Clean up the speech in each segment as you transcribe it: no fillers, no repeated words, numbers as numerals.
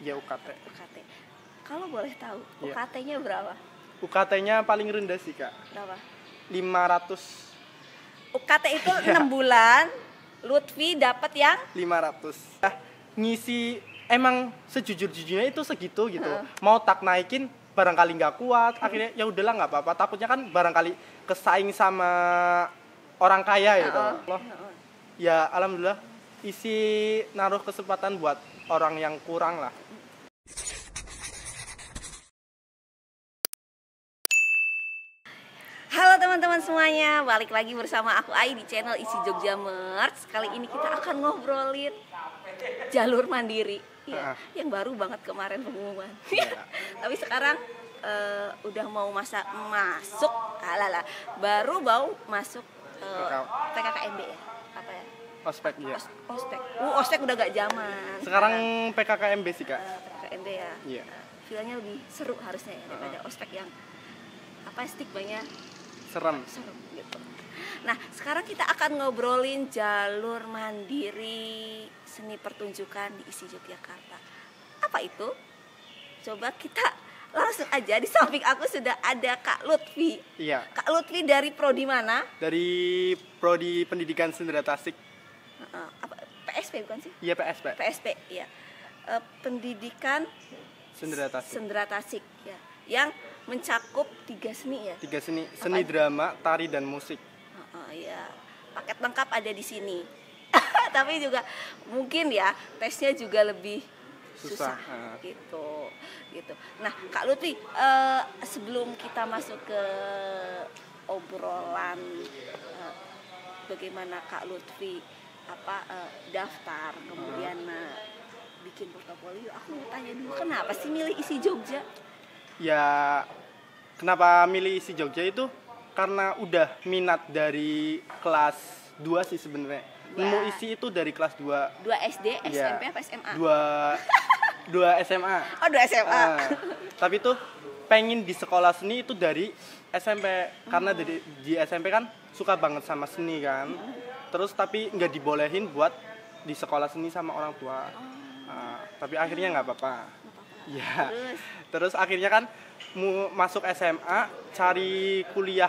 Iya, UKT. UKT. Kalau boleh tahu, Iya. UKT-nya berapa? UKT-nya paling rendah sih, Kak. Berapa? 500. UKT itu Iya. 6 bulan, Lutfi dapat yang 500. Ngisi emang sejujur-jujurnya itu segitu gitu. Heeh. Mau tak naikin barangkali nggak kuat, akhirnya ya udahlah nggak apa-apa. Takutnya kan barangkali kesaing sama orang kaya gitu. Loh. Ya alhamdulillah isi naruh kesempatan buat orang yang kurang lah. Halo teman-teman semuanya, balik lagi bersama aku Ai di channel Isi Jogja Merch. Kali ini kita akan ngobrolin jalur mandiri ya, yang baru banget kemarin pengumuman. Tapi sekarang udah mau masuk, baru mau masuk PKKMB ya, apa ya? Ospek ya. Ospek. Ospek udah gak zaman. Sekarang PKKMB sih, Kak. PKKMB ya. Iya. Feelnya lebih seru harusnya ya daripada ospek yang apa stigmanya Serem. gitu. Nah, sekarang kita akan ngobrolin jalur mandiri seni pertunjukan di Isi Yogyakarta. Apa itu? Coba kita langsung aja, di samping aku sudah ada Kak Lutfi. Iya. Kak Lutfi dari prodi mana? Dari Prodi Pendidikan Sendera Tasik. Apa, PSP bukan sih? Iya, PSP. PSP, ya. Pendidikan Sendera Tasik. Sendera Tasik, ya. Yang mencakup 3 seni ya. 3 seni, seni drama, tari dan musik. Ya, paket lengkap ada di sini. Tapi juga mungkin ya tesnya juga lebih susah. Gitu. Nah, Kak Lutfi, sebelum kita masuk ke obrolan bagaimana Kak Lutfi daftar kemudian bikin portofolio, aku mau tanya dulu, kenapa sih milih Isi Jogja? Ya, kenapa milih Isi Jogja itu karena udah minat dari kelas 2 sih sebenarnya. Nemu Isi itu dari kelas 2. 2 SD, SMP apa SMA? 2 SMA. Oh, 2 SMA. Tapi tuh pengen di sekolah seni itu dari SMP. Karena di SMP kan suka banget sama seni kan. Terus tapi nggak dibolehin buat di sekolah seni sama orang tua. Tapi akhirnya nggak apa-apa. Ya. Terus akhirnya kan masuk SMA, cari kuliah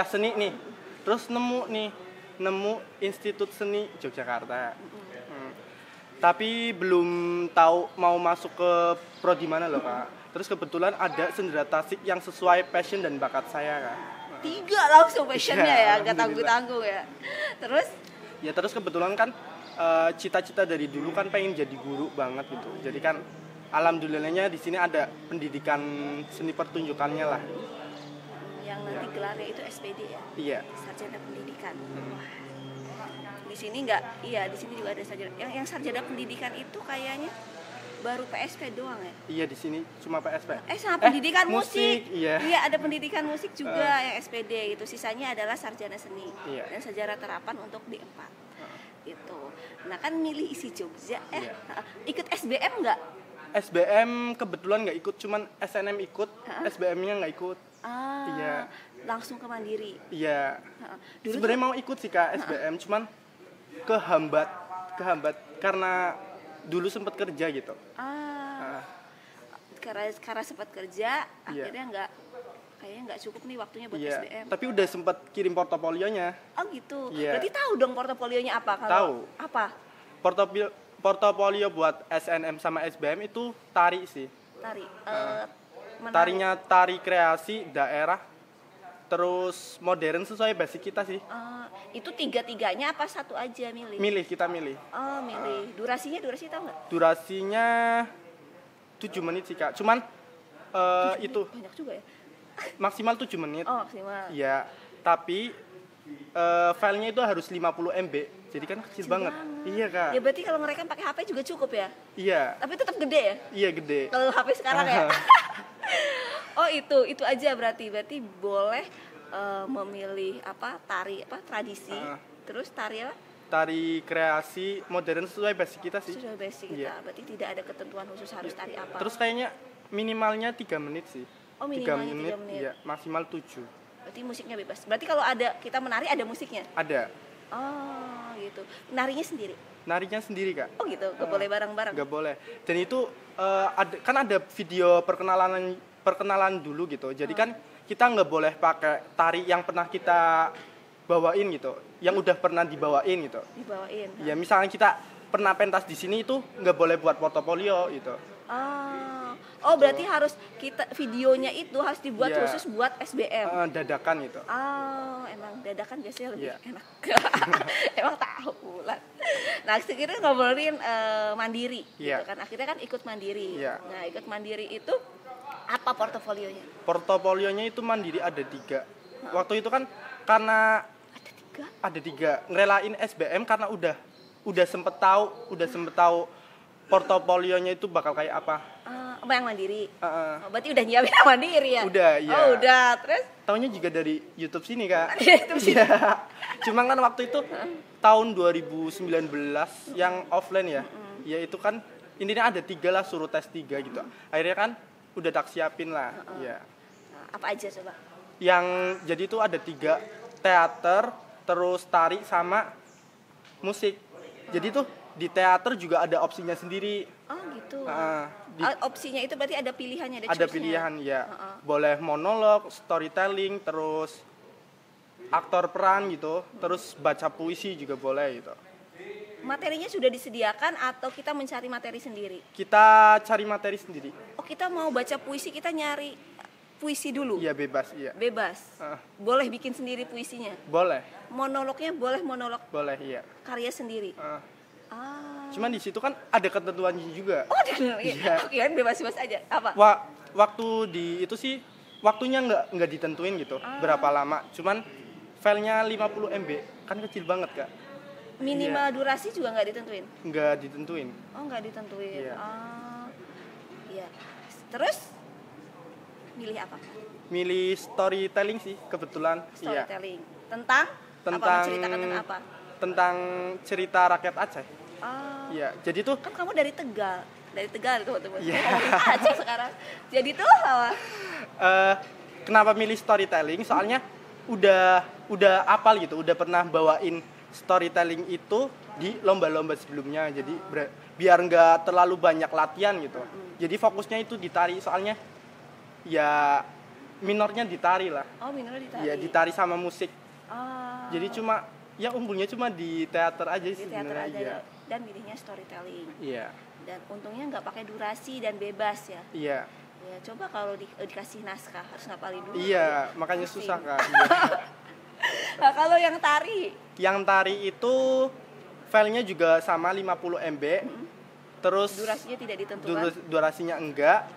seni nih. Terus nemu Institut Seni Yogyakarta. Tapi belum tahu mau masuk ke prodi mana loh, Kak. Terus kebetulan ada Sendera Tasik yang sesuai passion dan bakat saya, Kak. 3 langsung passionnya ya, gak tanggung-tanggung ya. Terus? Ya terus kebetulan kan cita-cita dari dulu kan pengen jadi guru banget gitu. Jadi kan alhamdulillahnya di sini ada pendidikan seni pertunjukannya lah. Yang nanti gelarnya itu SPD ya? Iya. Sarjana Pendidikan. Wah. Di sini enggak? Iya, di sini juga ada sarjana. Yang sarjana pendidikan itu kayaknya baru PSP doang ya? Iya, di sini cuma PSP. Sama pendidikan musik. Iya. Iya, ada pendidikan musik juga yang SPD gitu. Sisanya adalah sarjana seni. Iya. Dan sarjana terapan untuk D4. Gitu. Nah, kan milih Isi Jogja ikut SBM enggak? SBM kebetulan nggak ikut, cuman SNM ikut, SBM-nya nggak ikut. Iya. Langsung ke mandiri. Iya. Sebenarnya mau ikut sih, Kak, SBM, cuman kehambat karena dulu sempat kerja gitu. Karena sempat kerja, akhirnya kayaknya nggak cukup nih waktunya buat SBM. Tapi udah sempat kirim portofolionya. Oh gitu. Iya. Berarti tahu dong portofolionya apa? Tahu. Apa? Portofolio buat SNM sama SBM itu tari sih. Tari. Tarinya tari kreasi daerah, terus modern sesuai basic kita sih. Itu 3-3-nya apa satu aja milih? Kita milih. Oh, milih. Durasi tahu nggak? Durasinya 7 menit sih, Kak. Cuman itu banyak juga ya. Maksimal 7 menit. Oh, maksimal. Iya, tapi filenya itu harus 50 MB. Jadi kan kecil banget. Iya, Kak. Ya berarti kalau ngerekam pakai HP juga cukup ya? Iya. Tapi tetap gede ya? Iya, gede. Kalau HP sekarang ya. Oh, itu aja berarti boleh memilih tradisi. Terus tari apa? Tari kreasi modern sesuai basic kita sih. Sesuai basic kita. Iya. Berarti tidak ada ketentuan khusus harus tari apa. Terus kayaknya minimalnya 3 menit sih. Oh, minimalnya 3 menit. Iya, maksimal 7. Berarti musiknya bebas. Berarti kalau ada kita menari ada musiknya? Ada. Oh, gitu. Narinya sendiri? Narinya sendiri kak. Oh gitu, gak boleh bareng-bareng? Gak boleh. Dan itu kan ada video perkenalan dulu gitu. Jadi kan kita nggak boleh pakai tari yang pernah kita bawain gitu, yang udah pernah dibawain gitu. Dibawain. Ya misalnya kita pernah pentas di sini itu nggak boleh buat portofolio gitu. Oh berarti harus kita videonya itu harus dibuat Iya. khusus buat SBM. Dadakan gitu. Emang dadakan biasanya lebih Iya. enak. Emang tahu lah. Nah sekarang ngobrolin mandiri, Iya. gitu kan. Akhirnya kan ikut mandiri. Iya. Nah ikut mandiri itu apa portofolionya? Portofolionya itu mandiri ada 3. Waktu itu kan karena Ada 3? ada 3 ngerelain SBM karena udah sempet tahu portofolionya itu bakal kayak apa. Apa yang mandiri? Uh-uh. Oh, berarti udah nyiapin yang mandiri ya? Udah, iya. Oh udah, terus? Taunya juga dari YouTube sini kak. YouTube sini. Iya. Cuma kan waktu itu tahun 2019 yang offline ya. Ya itu kan intinya ada 3 lah, suruh tes 3 gitu. Akhirnya kan udah tak siapin lah. Ya. Nah, apa aja coba? Yang jadi itu ada 3, teater, terus tari sama musik. Jadi tuh di teater juga ada opsinya sendiri. Oh gitu. Di- Opsinya itu berarti ada pilihannya, ada ada choice-nya. pilihan ya. Boleh monolog, storytelling, terus aktor peran gitu, terus baca puisi juga boleh gitu. Materinya sudah disediakan atau kita mencari materi sendiri? Kita cari materi sendiri. Oh kita mau baca puisi, kita nyari puisi dulu? Iya bebas, iya. Bebas? Boleh bikin sendiri puisinya? Boleh, Monolognya boleh monolog boleh iya. karya sendiri? Cuman di situ kan ada ketentuannya juga. Oh Iya. Oke kan bebas-bebas aja. Apa? Waktu di itu sih waktunya nggak ditentuin gitu, berapa lama. Cuman filenya 50 MB, kan kecil banget kak. Minimal durasi juga nggak ditentuin? Nggak ditentuin. Oh nggak ditentuin. Iya. Iya. Terus milih apa? Milih storytelling sih kebetulan. Iya. Storytelling. Tentang? Apa Tentang menceritakan tentang apa? Tentang cerita rakyat Aceh. Iya. Jadi tuh Kan kamu dari Tegal teman-teman. Iya. Ngomongin Aceh sekarang. Jadi tuh apa? kenapa milih storytelling? Soalnya udah apal gitu, udah pernah bawain storytelling itu di lomba-lomba sebelumnya. Jadi biar nggak terlalu banyak latihan gitu. Jadi fokusnya itu di tari, soalnya ya minornya di tari lah. Oh minornya di tari. Ya di tari sama musik. Oh. Jadi cuma ya unggulnya cuma di teater aja Di sih teater sebenarnya. aja Iya. dan milihnya storytelling. Iya. Dan untungnya nggak pakai durasi dan bebas ya. Iya. Ya coba kalau dikasih naskah harus ngapalin dulu. Iya, makanya Pusing. susah Kak. Iya. Nah, kalau yang tari, Yang tari itu filenya juga sama 50 MB. Terus durasinya tidak ditentukan. durasinya enggak.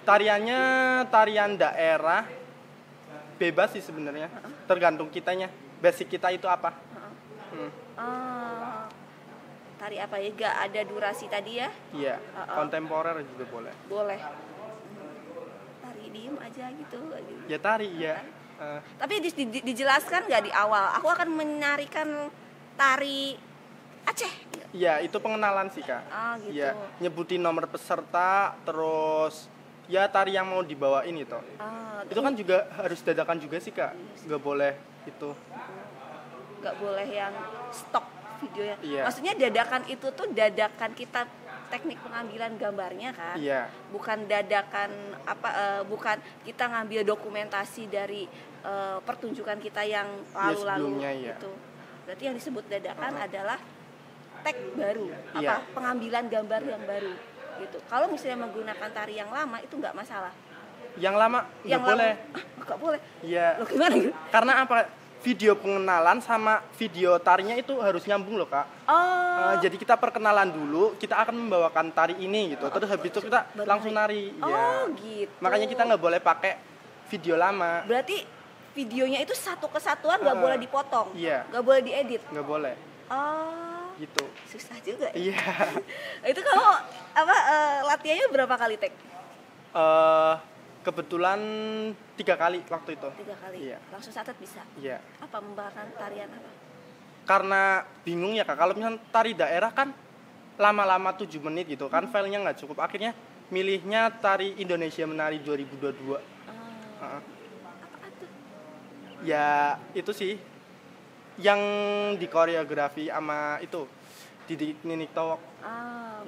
Tariannya tarian daerah. Bebas sih sebenarnya. Tergantung kitanya. Basic kita itu apa? Tari apa ya? Gak ada durasi tadi ya? Iya, kontemporer juga boleh. Boleh. Tari diem aja gitu. Ya tari ya. Tapi dijelaskan nggak di awal? Aku akan menarikan tari Aceh. Iya, itu pengenalan sih Kak. Gitu. Iya, nyebutin nomor peserta, terus ya tari yang mau dibawain itu. Itu kan juga harus dadakan juga sih Kak. Nggak boleh itu. Nggak boleh yang stok videonya. Iya. Maksudnya dadakan itu tuh dadakan kita teknik pengambilan gambarnya kan. Iya. Bukan dadakan bukan kita ngambil dokumentasi dari pertunjukan kita yang lalu-lalu sebelumnya, iya. gitu. Berarti yang disebut dadakan adalah tag baru, Iya. pengambilan gambar yang baru gitu. Kalau misalnya menggunakan tari yang lama itu nggak masalah. Yang lama nggak boleh. Nggak boleh. Iya. Loh gimana gitu? Karena apa? Video pengenalan sama video tarinya itu harus nyambung loh Kak. Jadi kita perkenalan dulu, kita akan membawakan tari ini gitu. Terus habis itu kita langsung nari. Ya. Gitu. Makanya kita nggak boleh pakai video lama. Berarti videonya itu satu kesatuan nggak boleh dipotong. Iya. Nggak boleh diedit. Nggak boleh. Gitu. Susah juga ya. Iya. Itu kamu latihannya berapa kali tek? Kebetulan 3 kali waktu itu. 3 kali. Iya. Langsung catat bisa. Iya. Apa membawakan tarian apa? Karena bingung ya Kak, kalau misalnya tari daerah kan lama-lama 7 menit gitu kan, filenya nggak cukup. Akhirnya milihnya tari Indonesia Menari 2022. Apa tuh? Ya itu sih yang di koreografi sama itu Didik Ninik Towok.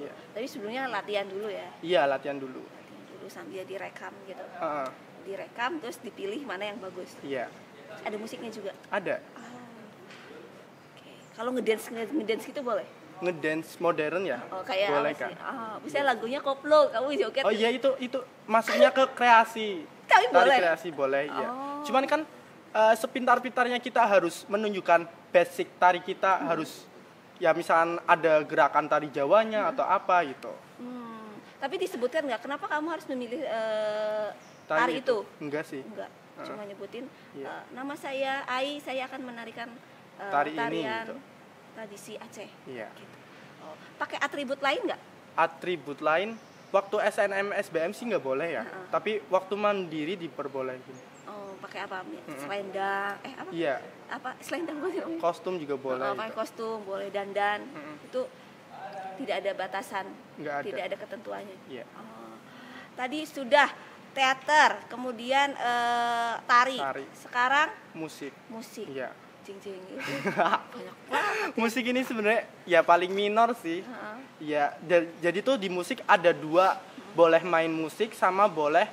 Iya. Tapi sebelumnya latihan dulu ya? Iya, latihan dulu. Latihan dulu sambil direkam gitu. Direkam terus dipilih mana yang bagus. Iya. Ada musiknya juga? Ada. Okay. Kalau ngedance gitu boleh? Ngedance modern ya? Kayak boleh apa sih? Kak. Misalnya lagunya koplo, kamu joget. Oh iya, itu masuknya ke kreasi. Tapi boleh. Kreasi boleh, iya. Cuman kan sepintar-pintarnya kita harus menunjukkan basic tari kita, harus ya misalkan ada gerakan tari Jawanya atau apa gitu. Tapi disebutkan nggak kenapa kamu harus memilih tari itu? Enggak sih. Enggak. Cuma nyebutin nama saya Ai, saya akan menarikan tarian ini gitu. Tradisi Aceh. Iya. Gitu. Pakai atribut lain nggak? Atribut lain waktu SNM SBM sih nggak boleh ya. Tapi waktu mandiri diperbolehin. Pakai apa? Selendang, apa? Iya. Apa? Selendang boleh? Kostum juga boleh. Pakai kostum, boleh dandan. Itu tidak ada batasan. Nggak ada. Tidak ada ketentuannya. Iya. Tadi sudah teater, kemudian tari. Sekarang musik. Iya. Jing-jing itu banyak banget. Musik ini sebenarnya ya paling minor sih. Ya, jadi tuh di musik ada dua, boleh main musik sama boleh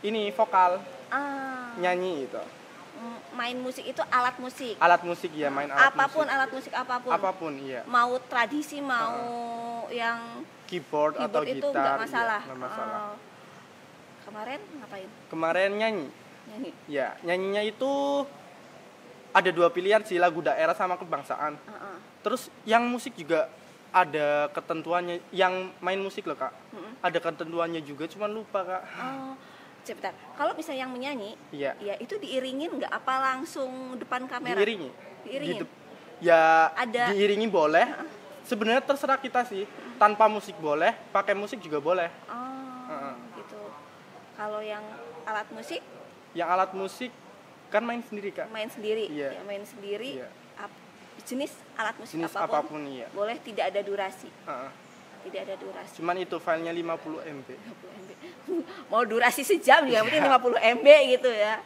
ini vokal. Nyanyi itu. Main musik itu alat musik. Alat musik ya, main alat apapun musik. Alat musik apapun. Apapun, iya. Mau tradisi, mau yang keyboard atau itu gitar. Nggak masalah. Nggak masalah. Kemarin ngapain? Kemarin nyanyi. Ya, nyanyinya itu ada dua pilihan sih, lagu daerah sama kebangsaan. Terus yang musik juga ada ketentuannya, yang main musik loh Kak. Ada ketentuannya juga, cuman lupa Kak. Sebentar. Kalau misalnya yang menyanyi, ya itu diiringin nggak apa langsung depan kamera? Diiringin. Ya ada. Diiringi boleh. Sebenarnya terserah kita sih. Tanpa musik boleh, pakai musik juga boleh. Gitu. Kalau yang alat musik? Yang alat musik kan main sendiri Kak. Main sendiri. Iya. Ya, main sendiri. Iya. Jenis alat musik jenis apapun iya. Boleh, tidak ada durasi. Tidak ada durasi. Cuman itu filenya 50 MB. 50 MB. Mau durasi sejam juga penting 50 MB gitu ya.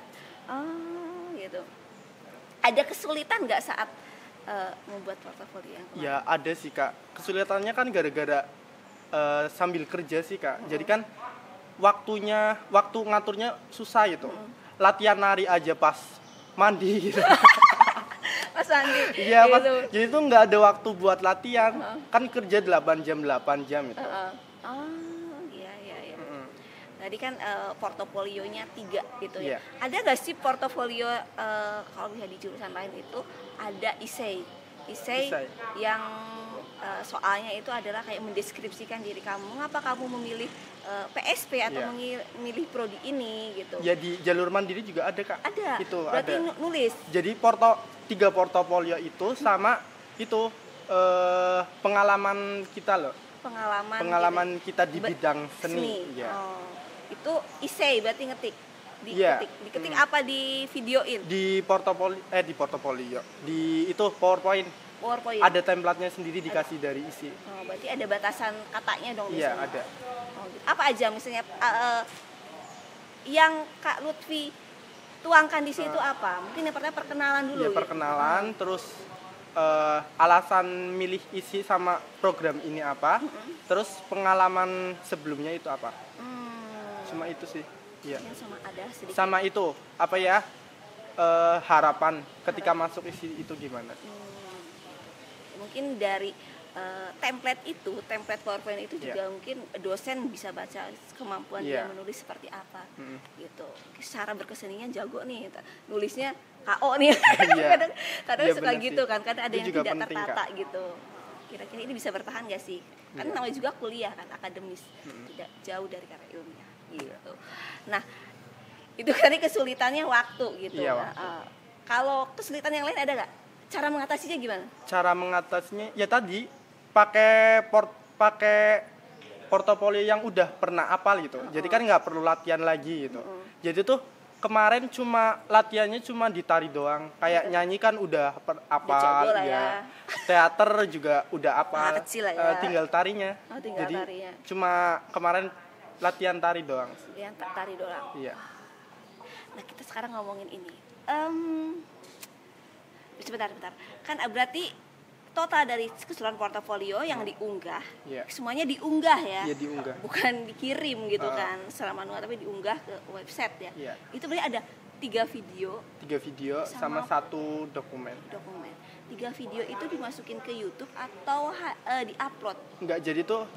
Gitu. Ada kesulitan nggak saat membuat portofolio yang kemarin? Ya ada sih Kak. Kesulitannya kan gara-gara sambil kerja sih Kak. Jadi kan waktu ngaturnya susah gitu. Latihan nari aja pas mandi gitu. Mas Andi. Iya, gitu. Jadi itu nggak ada waktu buat latihan. Kan kerja 8 jam itu. Iya. Tadi kan portofolionya 3 gitu ya. Iya. Ada nggak sih portofolio kalau bisa di jurusan lain itu ada isei yang soalnya itu adalah kayak mendeskripsikan diri kamu. Mengapa kamu memilih PSP atau memilih prodi ini gitu? Ya di jalur mandiri juga ada Kak. Ada. Itu berarti ada. Nulis. Jadi 3 portofolio itu sama itu pengalaman kita loh. Pengalaman kita di bidang seni. Ya. Itu isei berarti ngetik. Diketik apa di videoin? Di portofolio. Di itu PowerPoint. Ada templatenya sendiri dikasih dari isi. Berarti ada batasan katanya dong di Iya, sana. ada. Apa aja misalnya yang Kak Lutfi tuangkan di situ apa? Mungkin yang pertama perkenalan dulu. Ya, perkenalan, terus alasan milih isi sama program ini apa, terus pengalaman sebelumnya itu apa. Cuma itu sih. Iya. Sama itu apa ya? Harapan ketika masuk isi itu gimana? Mungkin dari template PowerPoint itu juga mungkin dosen bisa baca kemampuan dia menulis seperti apa gitu. Secara berkesenian jago nih, nulisnya KO nih. kadang suka gitu kan, kadang ada yang tidak tertata gitu. Kira-kira ini bisa bertahan gak sih? Kan namanya juga kuliah kan, akademis, tidak jauh dari karya ilmiah gitu. Nah, itu tadi kesulitannya waktu gitu. Kalau kesulitan yang lain ada nggak? Cara mengatasinya gimana? Cara mengatasinya ya tadi pakai portofolio yang udah pernah hafal gitu. Jadi kan nggak perlu latihan lagi gitu. Jadi tuh kemarin latihannya cuma di tari doang. Kayak nyanyi kan udah hafal ya. Teater juga udah hafal. Tinggal tarinya. Jadi tarinya. Cuma kemarin latihan tari doang. Tari doang. Iya. Nah, kita sekarang ngomongin ini. Sebentar. Kan berarti total dari keseluruhan portofolio yang diunggah, semuanya diunggah ya? Iya, diunggah. Bukan dikirim gitu kan secara manual, tapi diunggah ke website ya? Itu berarti ada 3 video. 3 video sama 1 dokumen. 3 video itu dimasukin ke YouTube atau di-upload? Enggak, jadi tuh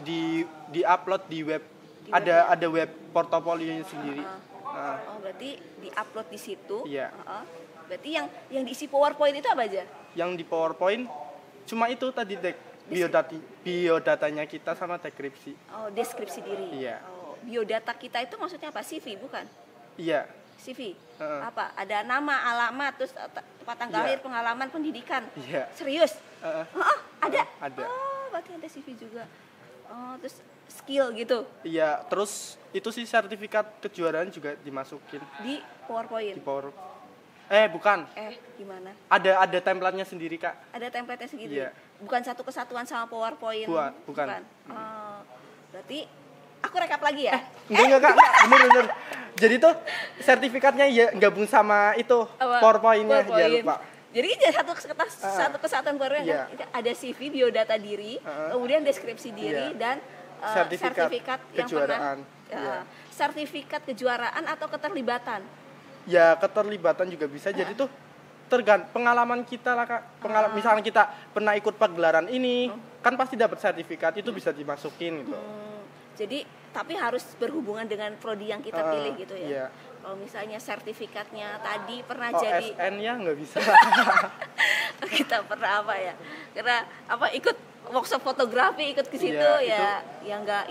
di-upload di web. Ada web portofolionya sendiri. Oh, berarti di-upload di situ. Iya. Berarti yang diisi PowerPoint itu apa aja? Yang di PowerPoint cuma itu tadi biodatanya kita sama deskripsi. Oh, deskripsi diri. Iya. Oh, biodata kita itu maksudnya apa? CV bukan? Iya. CV. Apa? Ada nama, alamat, terus tempat tanggal lahir, pengalaman, pendidikan. Iya. Serius? Ada. Ada. Oh, berarti ada CV juga. Oh, terus skill gitu. Iya, terus itu sih sertifikat kejuaraan juga dimasukin di PowerPoint. Bukan. Gimana? Ada template-nya sendiri, Kak. Ada template-nya sendiri. Iya. Bukan satu kesatuan sama PowerPoint. Bukan. Oh, berarti aku rekap lagi ya? Enggak, Kak. Bener. Jadi tuh sertifikatnya ya gabung sama itu PowerPoint-nya. Ya, lupa. Jadi satu kesatuan PowerPoint kan ada CV, biodata diri, kemudian deskripsi diri dan sertifikat kejuaraan. Sertifikat kejuaraan atau keterlibatan? Ya, keterlibatan juga bisa. Jadi tuh tergantung pengalaman kita lah, Kak. Misalnya kita pernah ikut pagelaran ini, kan pasti dapat sertifikat, itu bisa dimasukin gitu. Jadi tapi harus berhubungan dengan prodi yang kita pilih gitu ya. Iya. Kalau misalnya sertifikatnya tadi pernah jadi OSN ya nggak bisa. Kita pernah apa ya? Karena ikut workshop fotografi, ikut ke situ nggak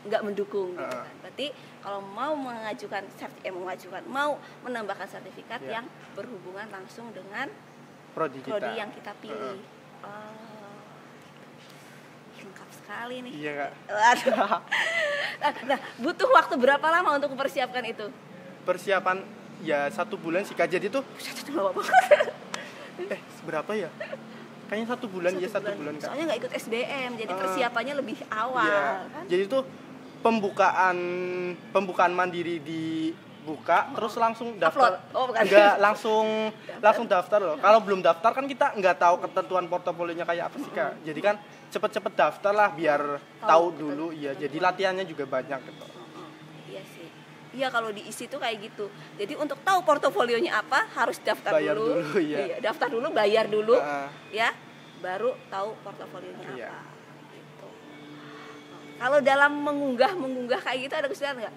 nggak mendukung gitu kan. Berarti kalau mau mau menambahkan sertifikat yang berhubungan langsung dengan prodi yang kita pilih. Lengkap sekali nih. Iya, Kak. Waduh. Nah, butuh waktu berapa lama untuk mempersiapkan itu? Persiapan ya 1 bulan sih, Kak. Jadi tuh berapa ya? Kayaknya 1 bulan. 1 bulan, Kak. Soalnya nggak ikut SBM, jadi persiapannya lebih awal kan? Jadi tuh pembukaan mandiri dibuka, terus langsung daftar. Enggak, langsung daftar loh. Kalau belum daftar kan kita nggak tahu ketentuan portofolionya kayak apa sih, Kak. Jadi kan cepet-cepet daftar lah biar tahu dulu. Iya, jadi latihannya juga banyak gitu. Iya sih. Iya, kalau diisi tuh kayak gitu. Jadi untuk tahu portofolionya apa harus daftar dulu. Iya, daftar dulu, bayar dulu. Ya, baru tahu portofolionya apa. Gitu. Kalau dalam mengunggah kayak gitu ada kesulitan nggak?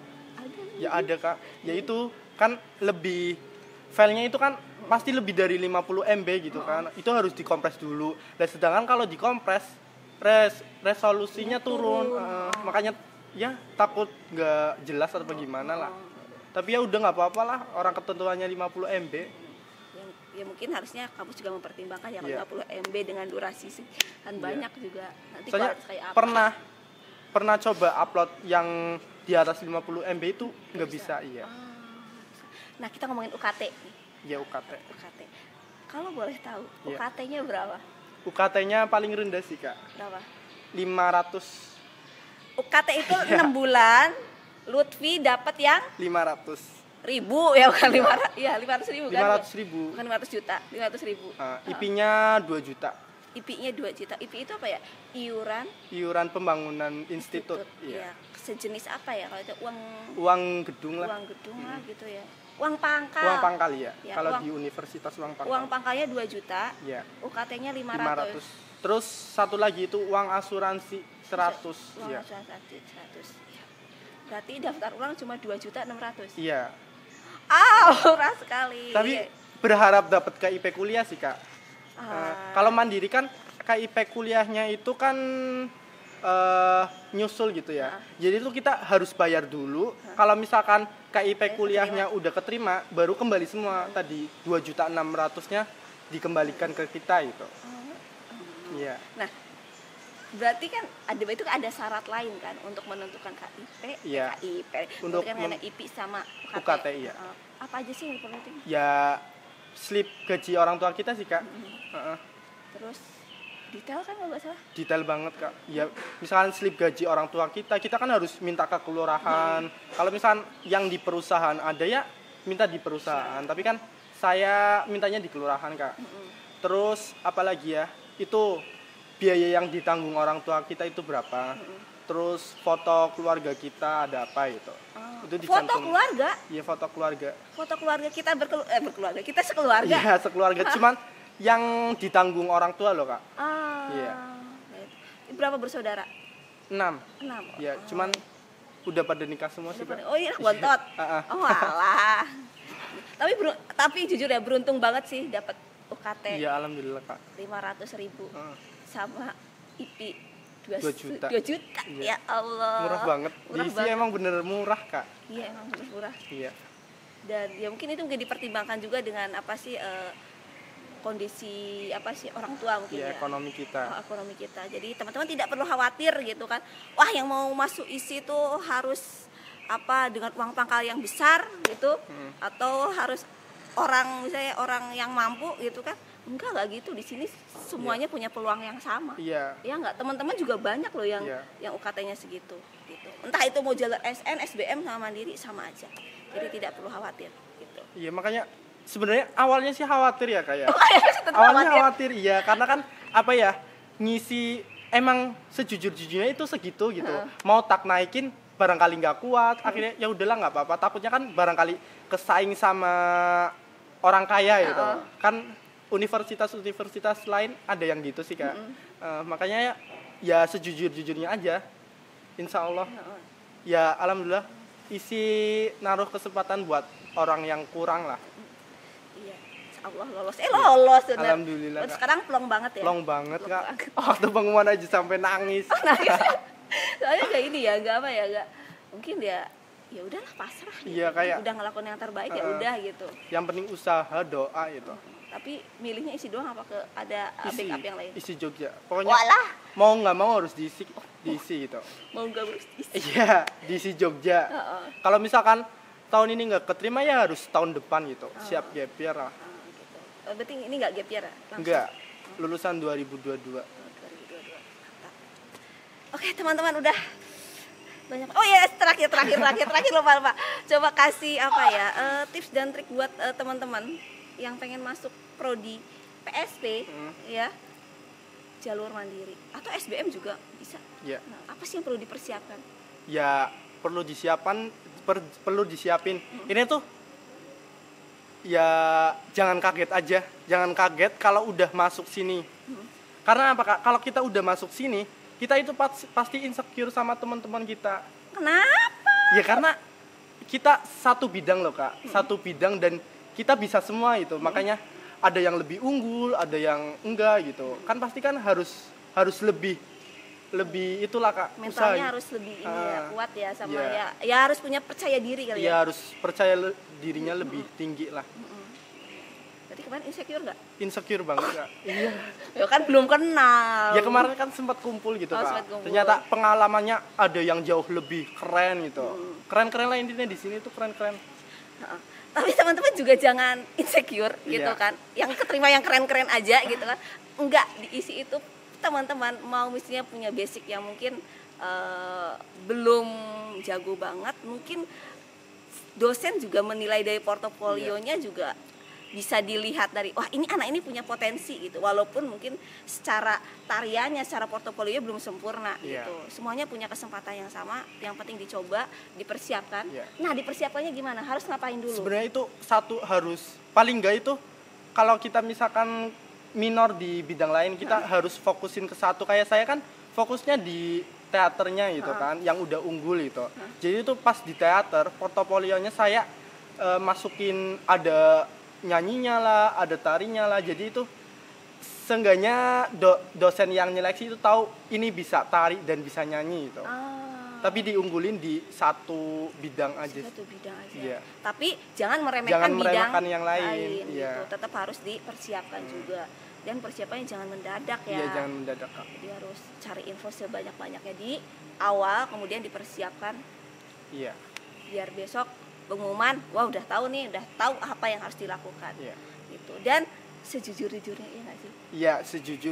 Ya ada, Kak. Ya itu kan lebih filenya itu kan pasti lebih dari 50 MB gitu kan. Itu harus dikompres dulu. Dan sedangkan kalau dikompres resolusinya turun. Makanya ya takut nggak jelas atau bagaimana lah. Tapi ya udah nggak apa-apa lah, orang ketentuannya 50 MB. Ya mungkin harusnya kamu juga mempertimbangkan yang 50 MB dengan durasi kan banyak juga. Nanti soalnya kayak apa? Pernah coba upload yang di atas 50 MB itu nggak bisa. Iya. Nah, kita ngomongin UKT nih. Ya, UKT. Kalau boleh tahu, UKT-nya berapa? UKT-nya paling rendah sih, Kak. Berapa? 500. UKT itu 6 bulan, Lutfi dapat yang 500 ribu ya, bukan 500 ribu kan? 500 ribu. Bukan 500 juta, 500 ribu. IP-nya 2 juta. IP-nya 2 juta. IP itu apa ya? Iuran pembangunan institut. Iya. Sejenis apa ya? Kalau itu uang gedung lah. Uang gedung lah gitu ya. Uang pangkal. Uang pangkal ya. Kalau di universitas uang pangkal. Uang pangkalnya 2 juta. Iya. UKT-nya 500. Terus satu lagi itu uang asuransi 100. Uang asuransi 100. Ya. Berarti daftar ulang cuma 2.600.000. Iya. Murah sekali. Tapi berharap dapat KIP kuliah sih, Kak. Kalau mandiri kan KIP kuliahnya itu kan nyusul gitu ya. Jadi itu kita harus bayar dulu. Kalau misalkan KIP kuliahnya udah keterima, baru kembali semua tadi 2.600.000-nya dikembalikan ke kita gitu. Iya. Nah, berarti kan ada syarat lain kan untuk menentukan KIP. Iya. KIP. Untuk kan ada IP sama UKT iya. Apa aja sih yang penting? Ya slip gaji orang tua kita sih, Kak. Terus detail kan kalau nggak salah? Detail banget, Kak. Ya misalkan slip gaji orang tua kita kan harus minta ke kelurahan. Kalau misalkan yang di perusahaan ada ya minta di perusahaan. Tapi kan Saya mintanya di kelurahan, Kak. Terus apalagi ya? Itu biaya yang ditanggung orang tua kita itu berapa? Terus foto keluarga kita ada apa itu? Itu Foto dicantum. keluarga? Iya, foto keluarga. Foto keluarga kita berkeluarga. Kita sekeluarga. Iya, sekeluarga. Cuman yang ditanggung orang tua loh, Kak. Iya. Berapa bersaudara? 6. 6. Ya, cuman udah pada nikah semua sih, Kak. Oh iya, bontot. Oh alah. Tapi jujur ya, beruntung banget sih dapat UKT. Iya, alhamdulillah, Kak. 500.000 sama IP 2 juta. 2 juta. Iya. Ya Allah. Murah banget. Murah Diisi banget. emang bener murah, Kak. Iya, emang bener murah. Iya. Dan ya mungkin itu mungkin dipertimbangkan juga dengan apa sih kondisi apa sih orang tua mungkin Iya, ya. ekonomi kita. Ekonomi kita. Jadi teman-teman tidak perlu khawatir gitu kan. Wah, yang mau masuk isi itu harus apa dengan uang pangkal yang besar gitu atau harus orang misalnya orang yang mampu gitu kan. Enggak gitu, di sini semuanya punya peluang yang sama. Iya. Ya enggak, teman-teman juga banyak loh yang UKT-nya segitu gitu. Entah itu mau jalur SN, SBM sama Mandiri sama aja. Jadi tidak perlu khawatir gitu. Iya, makanya sebenarnya awalnya sih khawatir ya, Kak ya. Tetap Awalnya khawatir, iya, karena kan apa ya? Ngisi emang sejujur-jujurnya itu segitu gitu. Mau tak naikin barangkali nggak kuat, akhirnya ya udahlah nggak apa-apa. Takutnya kan barangkali kesaing sama orang kaya gitu. Kan universitas-universitas lain ada yang gitu sih, Kak. Makanya ya sejujur-jujurnya aja. Insya Allah. Ya alhamdulillah isi naruh kesempatan buat orang yang kurang lah. Iya. Allah lolos. Lolos benar. Alhamdulillah. Sekarang plong banget ya. Plong banget, Kak. Waktu pengumuman aja sampai nangis. Soalnya kayak ini ya, enggak apa ya, enggak. Mungkin dia ya udahlah pasrah gitu. Iya, kayak udah ngelakuin yang terbaik ya udah gitu. Yang penting usaha, doa gitu. Tapi milihnya isi doang apa ke ada backup yang lain? Isi Jogja. Pokoknya Walah. mau nggak mau harus diisi gitu. Mau nggak harus isi. Iya, diisi Jogja. Kalau misalkan tahun ini nggak keterima ya harus tahun depan gitu. Siap gap year lah. Gitu. Berarti ini nggak gap year ya? Enggak. Lulusan 2022. 2022. Oke, teman-teman udah banyak. Oh ya, terakhir lupa. Coba kasih apa ya? Tips dan trik buat teman-teman yang pengen masuk prodi PSP ya. Jalur mandiri atau SBM juga bisa. Ya. Nah, apa sih yang perlu dipersiapkan? Ya, perlu disiapin. Ini tuh ya jangan kaget aja. Jangan kaget kalau udah masuk sini. Karena apa, Kak? Kalau kita udah masuk sini, kita itu pasti insecure sama teman-teman kita. Kenapa? Ya karena kita satu bidang loh, Kak. Satu bidang dan kita bisa semua itu. Makanya ada yang lebih unggul, ada yang enggak gitu. Kan pasti kan harus lebih itulah, Kak. Mentalnya harus lebih ini ya, kuat ya sama ya harus punya percaya diri kali ya. Ya harus percaya dirinya lebih tinggi lah. Berarti kemarin insecure nggak? Insecure banget, Kak. Iya. Ya kan belum kenal. Ya kemarin kan sempat kumpul gitu, Kak. Sempat kumpul. Ternyata pengalamannya ada yang jauh lebih keren gitu. Keren-keren lah intinya di sini tuh keren-keren. Tapi teman-teman juga jangan insecure gitu kan. Yang keterima yang keren-keren aja gitu kan. Enggak, diisi itu teman-teman mau misalnya punya basic yang mungkin belum jago banget, mungkin dosen juga menilai dari portofolionya juga bisa dilihat dari wah ini anak ini punya potensi gitu, walaupun mungkin secara tariannya, secara portofolionya belum sempurna gitu. Semuanya punya kesempatan yang sama, yang penting dicoba, dipersiapkan. Nah, dipersiapkannya gimana? Harus ngapain dulu? Sebenarnya itu satu harus paling enggak itu kalau kita misalkan minor di bidang lain kita harus fokusin ke satu. Kayak saya kan fokusnya di teaternya gitu kan, yang udah unggul itu. Jadi itu pas di teater portofolionya saya masukin ada nyanyinya lah, ada tarinya lah. Jadi itu seenggaknya dosen yang nyeleksi itu tahu ini bisa tari dan bisa nyanyi gitu. Tapi diunggulin di satu bidang aja. Satu bidang aja. Iya. Tapi jangan meremehkan bidang yang lain. Gitu. Tetap harus dipersiapkan juga. Dan persiapannya jangan mendadak ya. Iya, jangan mendadak, Kak. Jadi harus cari info sebanyak-banyaknya di awal, kemudian dipersiapkan. Iya. Biar besok pengumuman, wah udah tahu nih, udah tahu apa yang harus dilakukan. Iya. Gitu. Dan sejujur-jujurnya ya nggak sih? Iya,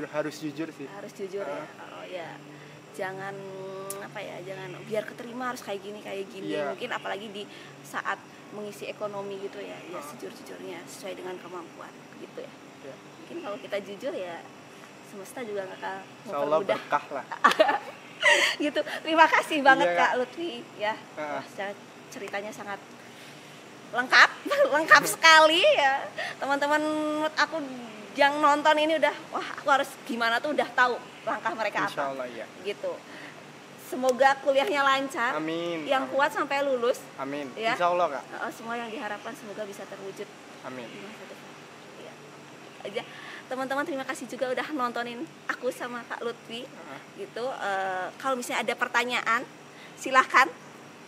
harus jujur sih. Harus jujur ya. Oh ya. Jangan apa ya, jangan biar keterima harus kayak gini. Iya. Mungkin apalagi di saat mengisi ekonomi gitu ya, ya sejujur-jujurnya sesuai dengan kemampuan gitu ya. Mungkin kalau kita jujur ya semesta juga bakal mempermudah. Berkah lah. Gitu. Terima kasih banget Kak Lutfi ya. Wah, ceritanya sangat lengkap, lengkap sekali ya. Teman-teman aku yang nonton ini udah, wah aku harus gimana tuh udah tahu langkah mereka apa. Insyaallah ya. Gitu. Semoga kuliahnya lancar. Amin. Yang kuat sampai lulus. Amin. Ya. Insyaallah Kak. Semua yang diharapkan semoga bisa terwujud. Amin. Di masa depan. Ya. Aja. Teman-teman terima kasih juga udah nontonin aku sama Kak Lutfi. Gitu. Kalau misalnya ada pertanyaan, silahkan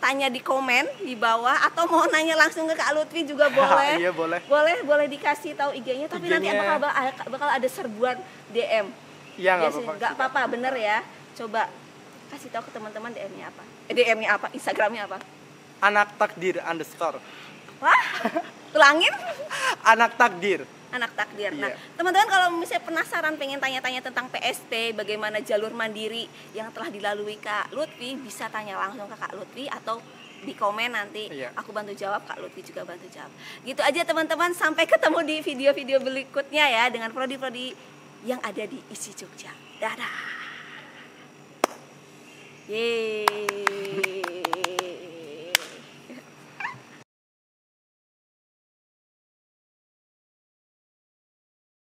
tanya di komen di bawah atau mau nanya langsung ke Kak Lutfi juga boleh. Iya boleh. Boleh dikasih tahu IG-nya tapi nanti bakal ada serbuan DM. Iya nggak apa-apa, bener ya. Coba kasih tahu ke teman-teman DM-nya apa? DM-nya apa? Instagram-nya apa? Anak takdir _ Wah, ulangin. Anak takdir. Anak takdir. Nah, Iya. teman-teman kalau misalnya penasaran pengen tanya-tanya tentang PST, bagaimana jalur mandiri yang telah dilalui Kak Lutfi, bisa tanya langsung ke Kak Lutfi atau di komen nanti. Iya. Aku bantu jawab, Kak Lutfi juga bantu jawab. Gitu aja teman-teman, sampai ketemu di video-video berikutnya ya dengan prodi-prodi yang ada di ISI Jogja. Dadah. Yeay.